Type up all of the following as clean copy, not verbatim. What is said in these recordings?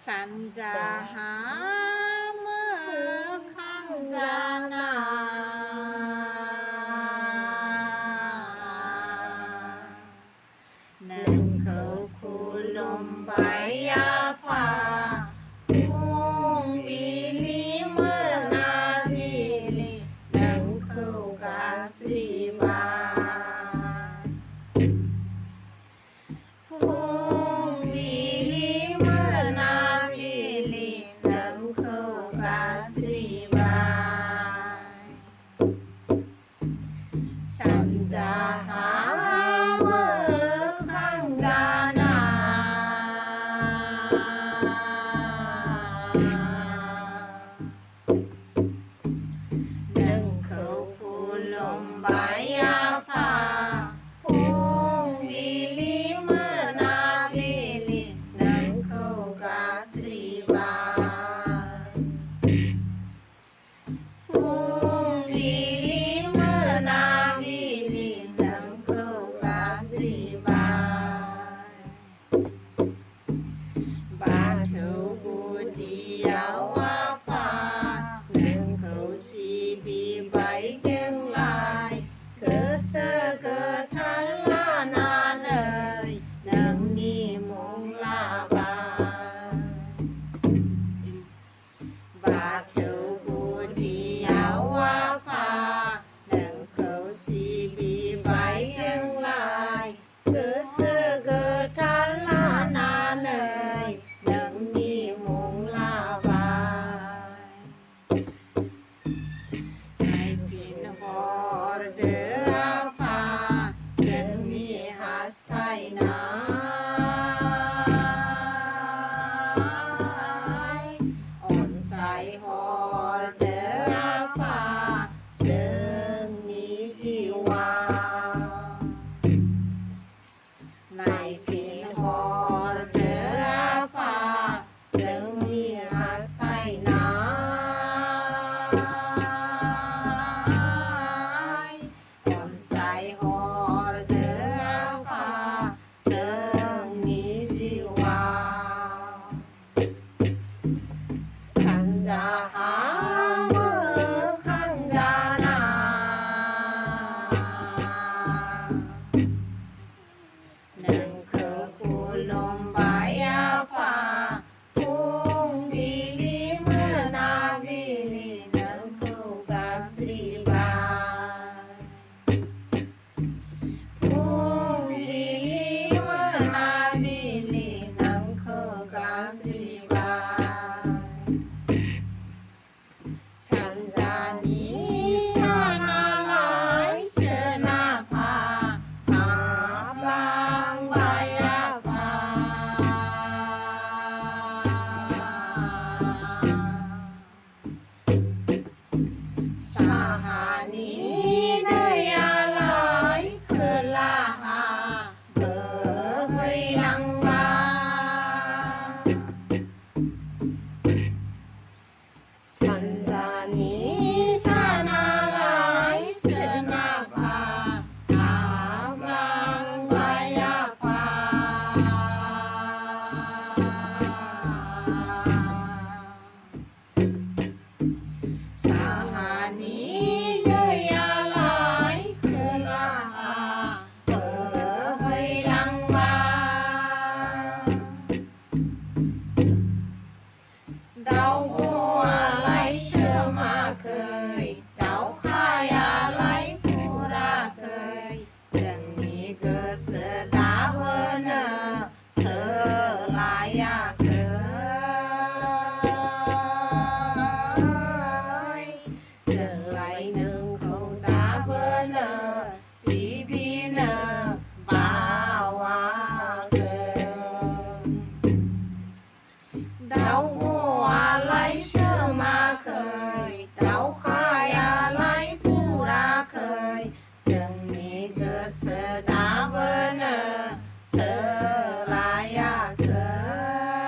สัญจาหาเมื่อขังจานานังเขาคูลมใบยาผาพุงวิลีเมื่อนาวิลีนังเขากาสีบาพุงวิลีเมื่อนาวิลีนังเขากาสีบาสัญจาหาเมื่อขังจานานังเขาคูลมใบยาผาพุงวิลีเมื่อนาวิลีนังเขากาสีบาพุงวิลีเมื่อนาวิลีนังเขากาสีบาบาเถากูดียาวว่าผานังเขาสีบีใบเชียงรายเกิดเสเกิดทันลานานเลยนังนี่มงลาบาบาเถากูดียาวว่าผานังเขาสีบีใบเชียงรายเกิดเสเกิดทันลานานเลยนังนี่มงลาบาให้พินหอรเดือผาจึงมีหาสไทยนาอ่อนใสหอรเดือผาจึงมีชีวาในพินหอรเดือผาจึงมีหาสไทยนาอ่อนใสหอรเดือผาจึงมีชีวาสัญจาหาเมื่อขังจานานังเขาคูลมใบยาผาพุงวิลีเมื่อนาวิลีนังเขากาสีบาพุงวิลีเมื่อนาวิลีนังเขากาสีบาสัญจานิชานาลายเสนาผาหาพลางใบยาผาสหานีเนยาลายคือลาหาเบอเฮยลังบาสัญจานิชานาลายเสนาผาหาพลางใบยาผาสหานีเนยาลายเสนาหาเบอเฮยลังบาดาวบัวไหลเชื่อมาเคยดาวขายาไหลผู้ราเคยจังนี้เกิดเสดาเวเนอเสลายาเคยเสลายหนึ่งเขาตาเบเนอสีบีเนอบาวาเคยดาวบัวไหลเชื่อมาเคยดาวขายาไหลผู้ราเคยจึงมีเกิดเสดาเบเนอเสลายาเคย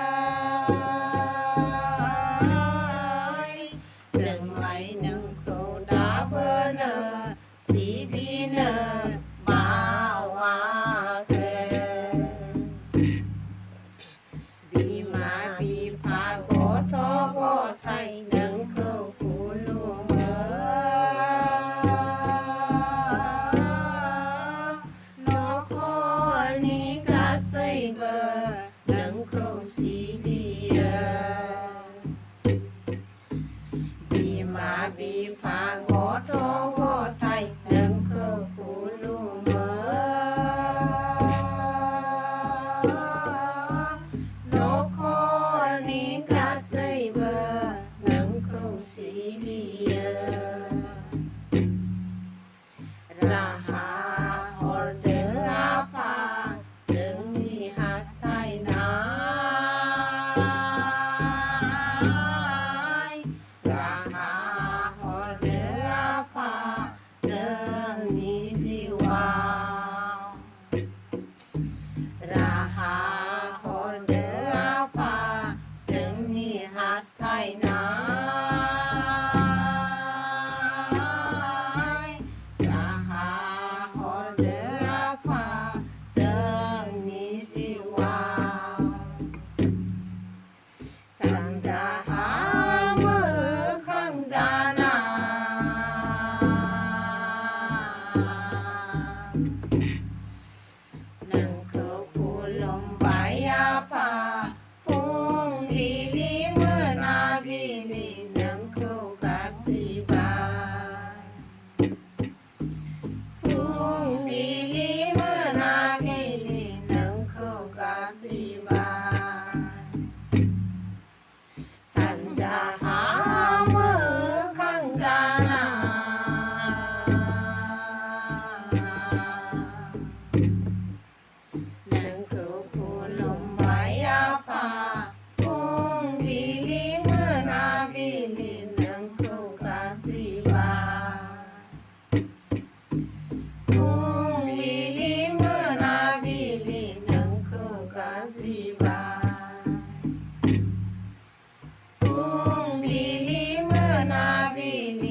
นาวีนี